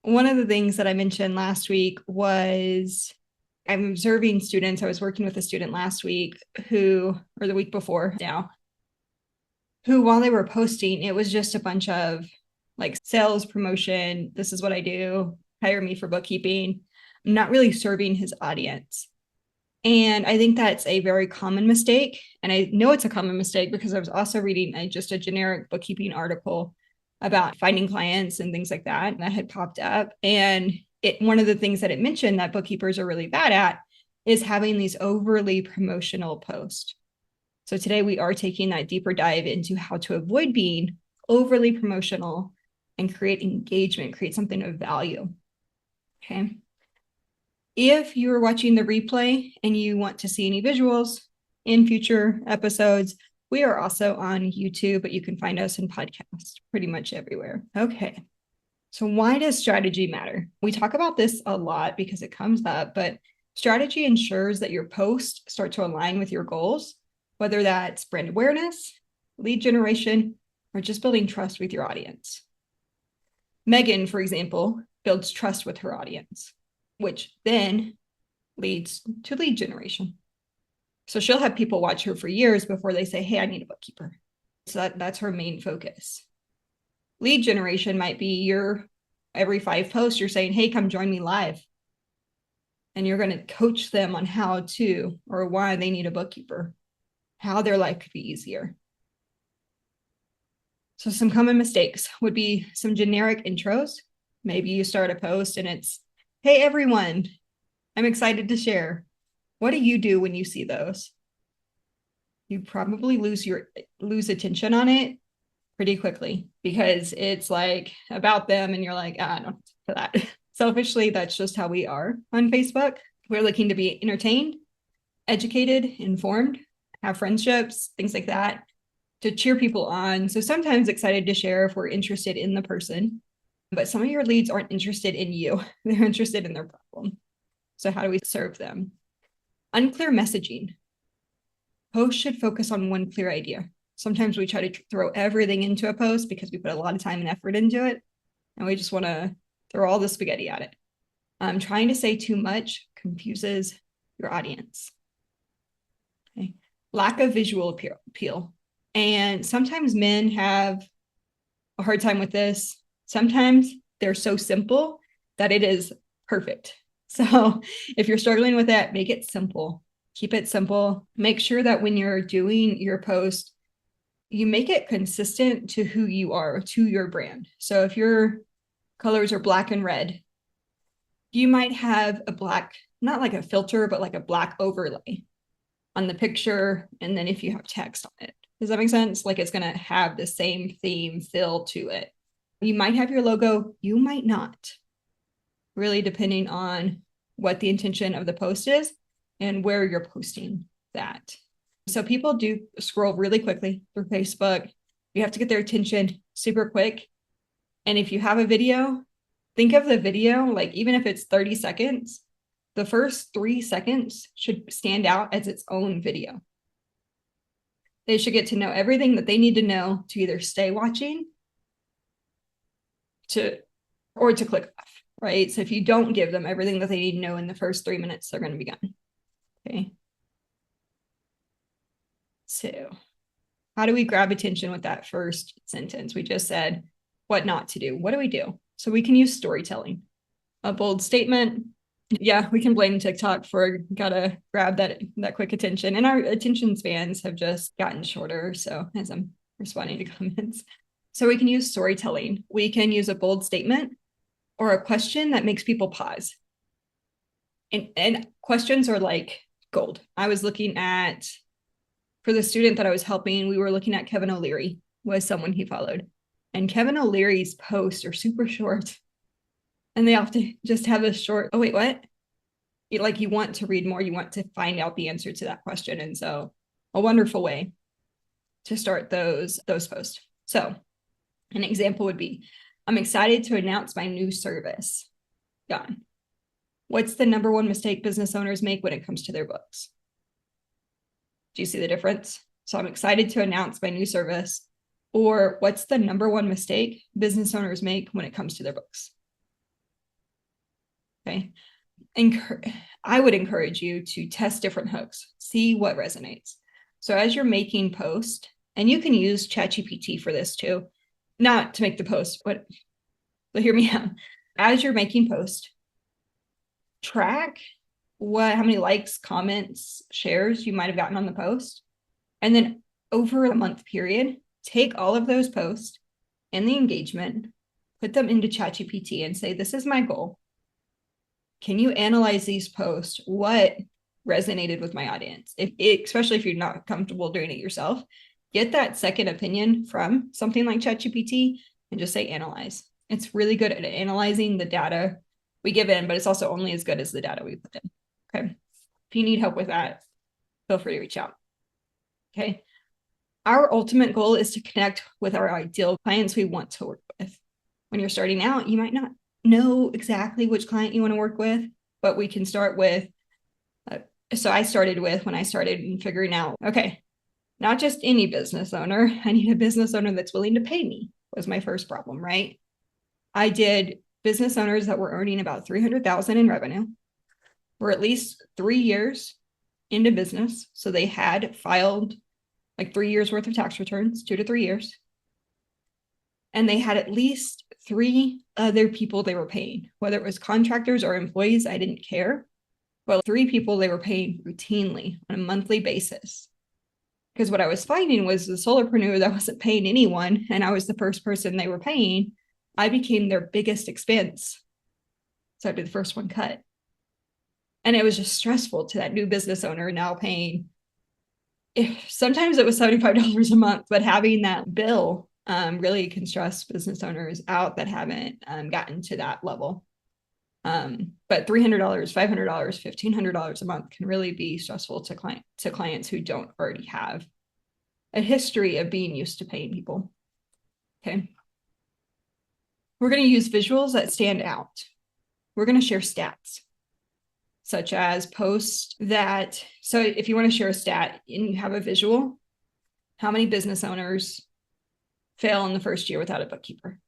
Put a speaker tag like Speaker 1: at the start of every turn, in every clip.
Speaker 1: one of the things that I mentioned last week was I'm observing students. I was working with a student last week or the week before now, who while they were posting, it was just a bunch of like sales promotion. This is what I do. Hire me for bookkeeping. I'm not really serving his audience. And I think that's a very common mistake. And I know it's a common mistake because I was also reading just a generic bookkeeping article about finding clients and things like that had popped up. And one of the things that it mentioned that bookkeepers are really bad at is having these overly promotional posts. So today we are taking that deeper dive into how to avoid being overly promotional and create engagement, create something of value. Okay. If you are watching the replay and you want to see any visuals in future episodes, we are also on YouTube, but you can find us in podcasts pretty much everywhere. Okay. So why does strategy matter? We talk about this a lot because it comes up, but strategy ensures that your posts start to align with your goals, whether that's brand awareness, lead generation, or just building trust with your audience. Megan, for example, builds trust with her audience, which then leads to lead generation. So she'll have people watch her for years before they say, hey, I need a bookkeeper. So that's her main focus. Lead generation might be every 5 posts, you're saying, hey, come join me live. And you're going to coach them on how to or why they need a bookkeeper, how their life could be easier. So some common mistakes would be some generic intros. Maybe you start a post and it's, hey, everyone, I'm excited to share. What do you do when you see those? You probably lose attention on it pretty quickly because it's like about them and you're like, I don't know for that. Selfishly, that's just how we are on Facebook. We're looking to be entertained, educated, informed, have friendships, things like that, to cheer people on. So sometimes excited to share if we're interested in the person, but some of your leads aren't interested in you. They're interested in their problem. So how do we serve them? Unclear messaging. Posts should focus on one clear idea. Sometimes we try to throw everything into a post because we put a lot of time and effort into it, and we just want to throw all the spaghetti at it. Trying to say too much confuses your audience. Okay. Lack of visual appeal. And sometimes men have a hard time with this. Sometimes they're so simple that it is perfect. So if you're struggling with that, make it simple. Keep it simple. Make sure that when you're doing your post, you make it consistent to who you are, to your brand. So if your colors are black and red, you might have a black, not like a filter, but like a black overlay on the picture. And then if you have text on it, does that make sense? Like it's going to have the same theme feel to it. You might have your logo, you might not, really depending on what the intention of the post is and where you're posting that. So people do scroll really quickly through Facebook. You have to get their attention super quick. And if you have a video, think of the video, like even if it's 30 seconds, the first 3 seconds should stand out as its own video. They should get to know everything that they need to know to either stay watching or to click off, right? So if you don't give them everything that they need to know in the first 3 minutes, they're going to be gone. Okay. So how do we grab attention with that first sentence? We just said what not to do. What do we do? So we can use storytelling, a bold statement. Yeah, we can blame TikTok for gotta grab that quick attention. And our attention spans have just gotten shorter. So as I'm responding to comments. So we can use storytelling. We can use a bold statement or a question that makes people pause. And questions are like gold. I was looking at, for the student that I was helping, we were looking at Kevin O'Leary was someone he followed. And Kevin O'Leary's posts are super short. And they often just have a short, oh, wait, what? You want to read more, you want to find out the answer to that question. And so a wonderful way to start those posts. So an example would be, I'm excited to announce my new service. Done. What's the number one mistake business owners make when it comes to their books? Do you see the difference? So I'm excited to announce my new service. Or what's the number one mistake business owners make when it comes to their books? Okay. I would encourage you to test different hooks, see what resonates. So as you're making posts, and you can use ChatGPT for this too, not to make the post, but hear me out. As you're making posts, track how many likes, comments, shares you might have gotten on the post. And then over a month period, take all of those posts and the engagement, put them into ChatGPT and say, this is my goal. Can you analyze these posts? What resonated with my audience? Especially if you're not comfortable doing it yourself, get that second opinion from something like ChatGPT and just say analyze. It's really good at analyzing the data we give in, but it's also only as good as the data we put in. Okay. If you need help with that, feel free to reach out. Okay. Our ultimate goal is to connect with our ideal clients we want to work with. When you're starting out, you might not know exactly which client you want to work with, but we can start with, so I started with, when I started figuring out, okay, not just any business owner, I need a business owner that's willing to pay me, was my first problem, right? I did business owners that were earning about $300,000 in revenue, were at least 3 years into business. So they had filed like 3 years worth of tax returns, 2 to 3 years. And they had at least 3 other people they were paying, whether it was contractors or employees, I didn't care. But 3 people they were paying routinely on a monthly basis. Because what I was finding was the solopreneur that wasn't paying anyone, and I was the first person they were paying, I became their biggest expense. So I did the first one cut. And it was just stressful to that new business owner now paying, sometimes it was $75 a month, but having that bill really can stress business owners out that haven't gotten to that level. But $300, $500, $1,500 a month can really be stressful to clients who don't already have a history of being used to paying people. Okay. We're going to use visuals that stand out. We're going to share stats, such as posts that, so if you want to share a stat and you have a visual, how many business owners fail in the first year without a bookkeeper?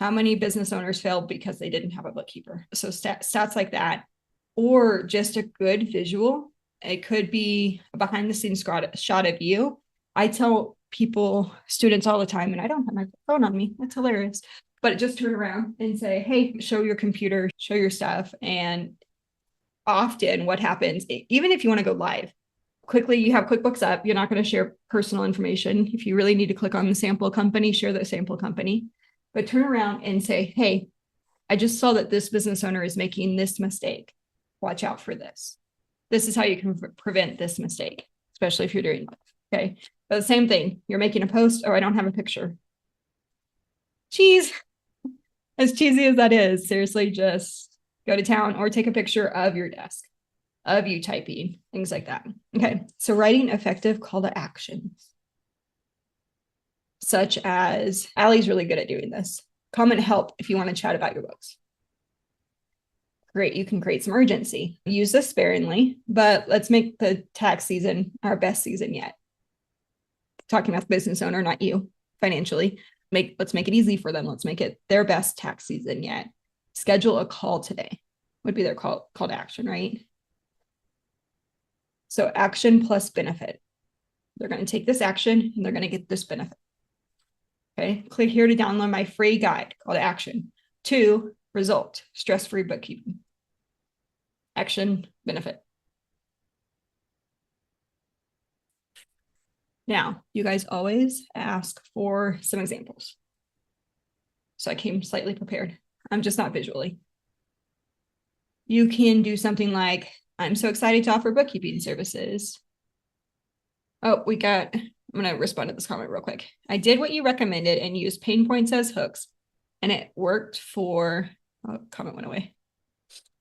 Speaker 1: How many business owners failed because they didn't have a bookkeeper? So stats like that, or just a good visual. It could be a behind the scenes shot of you. I tell students all the time, and I don't have my phone on me. That's hilarious. But just turn around and say, hey, show your computer, show your stuff. And often what happens, even if you want to go live, quickly, you have QuickBooks up. You're not going to share personal information. If you really need to click on the sample company, share the sample company. But turn around and say, hey, I just saw that this business owner is making this mistake. Watch out for this. This is how you can prevent this mistake, especially if you're doing live. Okay. But the same thing, you're making a post. Oh, I don't have a picture. Cheese. As cheesy as that is, seriously, just go to town or take a picture of your desk, of you typing, things like that. Okay. So writing effective call to actions, such as, Allie's really good at doing this. Comment help if you want to chat about your books. Great, you can create some urgency. Use this sparingly, but let's make the tax season our best season yet. Talking about the business owner, not you, financially. Let's make it easy for them. Let's make it their best tax season yet. Schedule a call today would be their call to action, right? So action plus benefit. They're going to take this action and they're going to get this benefit. Okay, click here to download my free guide, call to action. 2, result, stress-free bookkeeping. Action, benefit. Now, you guys always ask for some examples. So I came slightly prepared. I'm just not visually. You can do something like, I'm so excited to offer bookkeeping services. Oh, I'm going to respond to this comment real quick. I did what you recommended and used pain points as hooks, and it worked for, comment went away.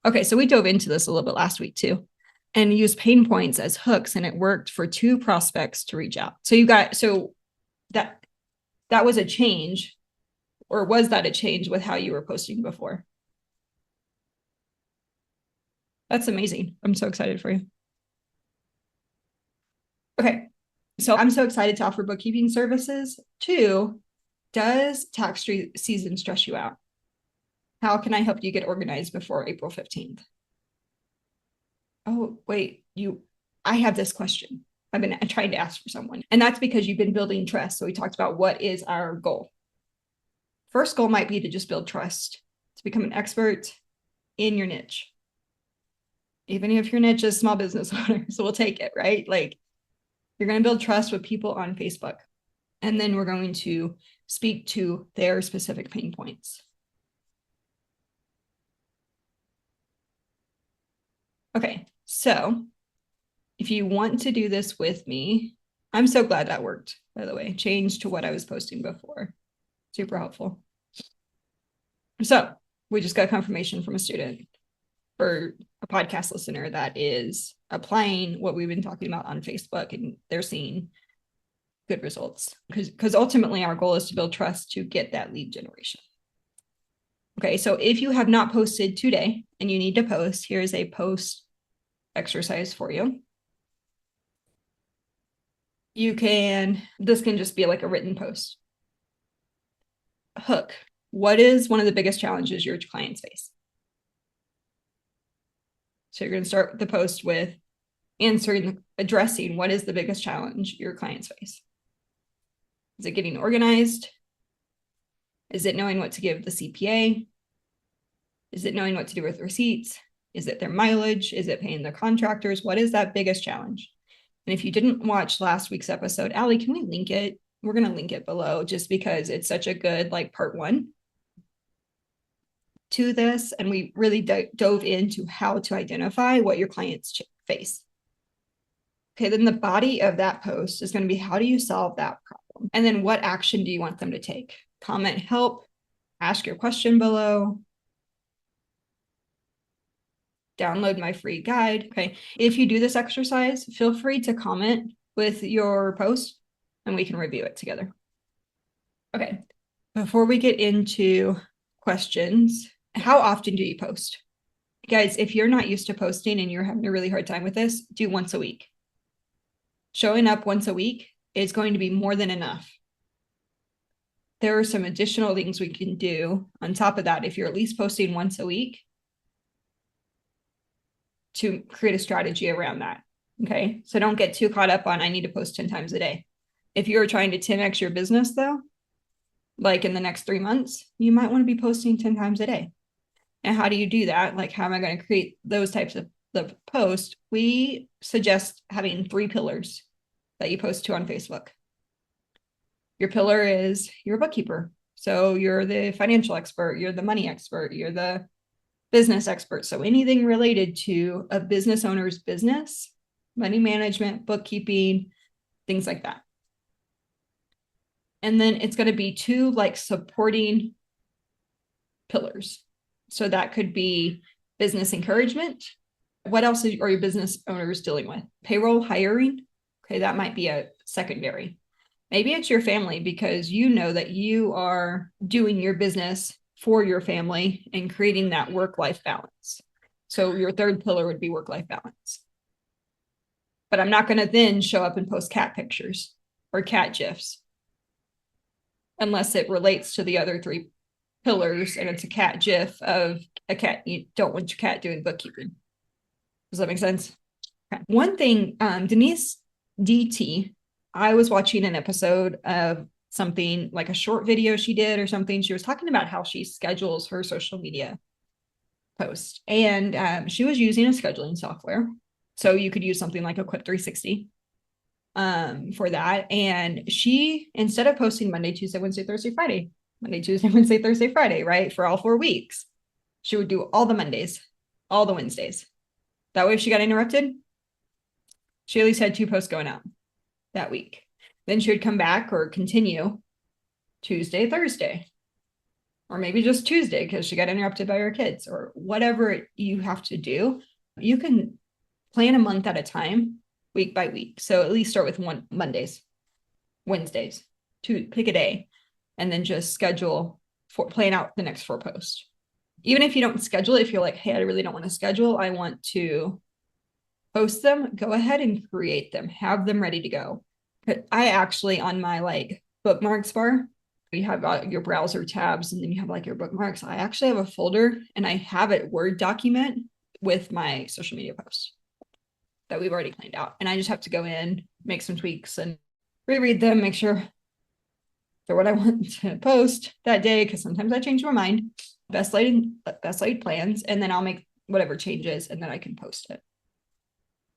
Speaker 1: Okay, so we dove into this a little bit last week too, and used pain points as hooks, and it worked for 2 prospects to reach out. So that was a change, or was that a change with how you were posting before? That's amazing. I'm so excited for you. Okay. So I'm so excited to offer bookkeeping services. 2, does tax season stress you out? How can I help you get organized before April 15th? Oh, wait, I have this question. I've been trying to ask for someone. And that's because you've been building trust. So we talked about what is our goal. First goal might be to just build trust, to become an expert in your niche. Even if your niche is small business owner, so we'll take it, right? Like you're going to build trust with people on Facebook. And then we're going to speak to their specific pain points. Okay, so if you want to do this with me, I'm so glad that worked, by the way. Changed to what I was posting before. Super helpful. So we just got confirmation from a student or a podcast listener that is applying what we've been talking about on Facebook, and they're seeing good results because ultimately our goal is to build trust to get that lead generation. Okay, so if you have not posted today and you need to post, here's a post exercise for you. This can just be like a written post. Hook. What is one of the biggest challenges your clients face? So you're going to start the post with addressing what is the biggest challenge your clients face. Is it getting organized? Is it knowing what to give the CPA? Is it knowing what to do with receipts? Is it their mileage? Is it paying the contractors? What is that biggest challenge? And if you didn't watch last week's episode, Allie, can we link it? We're going to link it below just because it's such a good like part 1 to this. And we really dove into how to identify what your clients face. Okay, then the body of that post is going to be, how do you solve that problem? And then what action do you want them to take? Comment help, ask your question below, download my free guide. Okay, if you do this exercise, feel free to comment with your post and we can review it together. Okay, before we get into questions, how often do you post? Guys, if you're not used to posting and you're having a really hard time with this, do once a week. Showing up once a week is going to be more than enough. There are some additional things we can do on top of that if you're at least posting once a week to create a strategy around that. Okay, so don't get too caught up on I need to post 10 times a day. If you're trying to 10x your business though, like in the next 3 months, you might want to be posting 10 times a day. And how do you do that? Like, how am I going to create those types of the post? We suggest having 3 pillars that you post to on Facebook. Your pillar is you're a bookkeeper. So you're the financial expert, you're the money expert, you're the business expert. So anything related to a business owner's business, money management, bookkeeping, things like that. And then it's going to be 2 like supporting pillars. So that could be business encouragement. What else are your business owners dealing with? Payroll, hiring. Okay, that might be a secondary. Maybe it's your family because you know that you are doing your business for your family and creating that work-life balance. So your 3rd pillar would be work-life balance. But I'm not going to then show up and post cat pictures or cat GIFs unless it relates to the other 3 pillars and it's a cat GIF of a cat. You don't want your cat doing bookkeeping. Does that make sense? Okay. One thing, Denise DT, I was watching an episode of something like a short video she did or something. She was talking about how she schedules her social media posts. And she was using a scheduling software. So you could use something like a Quip 360 for that. And she, instead of posting Monday, Tuesday, Wednesday, Thursday, Friday, Monday, Tuesday, Wednesday, Thursday, Friday, right? For all 4 weeks, she would do all the Mondays, all the Wednesdays. That way, if she got interrupted, she at least had 2 posts going out that week. Then she would come back or continue Tuesday, Thursday, or maybe just Tuesday because she got interrupted by her kids or whatever you have to do. You can plan a month at a time, week by week. So at least start with Mondays, Wednesdays, to pick a day, and then just plan out the next 4 posts. Even if you don't schedule it, if you're like, hey, I really don't want to schedule, I want to post them, go ahead and create them, have them ready to go. I actually, on my like bookmarks bar, You have your browser tabs and then you have like your bookmarks. I actually have a folder and I have a Word document with my social media posts that we've already planned out. And I just have to go in, make some tweaks and reread them, make sure they're what I want to post that day. Cause sometimes I change my mind, best laid plans, and then I'll make whatever changes and then I can post it.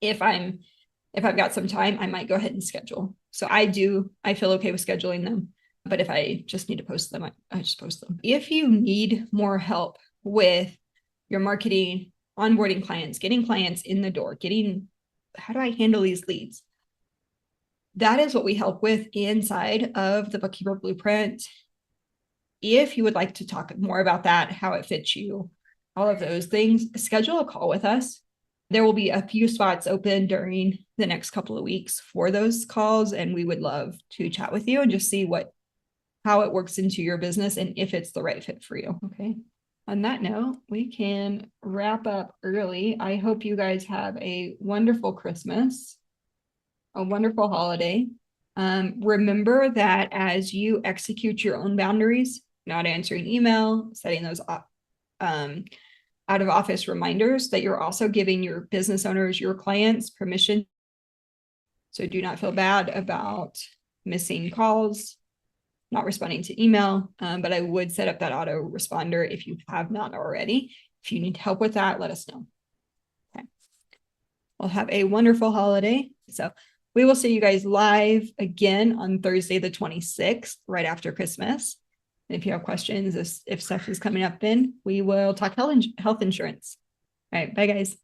Speaker 1: If I've got some time, I might go ahead and schedule. So I feel okay with scheduling them. But if I just need to post them, I just post them. If you need more help with your marketing, onboarding clients, getting clients in the door, how do I handle these leads? That is what we help with inside of the Bookkeeper Blueprint. If you would like to talk more about that, how it fits you, all of those things, schedule a call with us. There will be a few spots open during the next couple of weeks for those calls, and we would love to chat with you and just see how it works into your business and if it's the right fit for you. Okay. On that note, we can wrap up early. I hope you guys have a wonderful Christmas, a wonderful holiday. Remember that as you execute your own boundaries, not answering email, setting those out of office reminders, that you're also giving your business owners, your clients, permission. So do not feel bad about missing calls, not responding to email, but I would set up that autoresponder if you have not already. If you need help with that, let us know. Okay. Well, have a wonderful holiday. So we will see you guys live again on Thursday, the 26th, right after Christmas. And if you have questions, if stuff is coming up, then we will talk health insurance. All right. Bye, guys.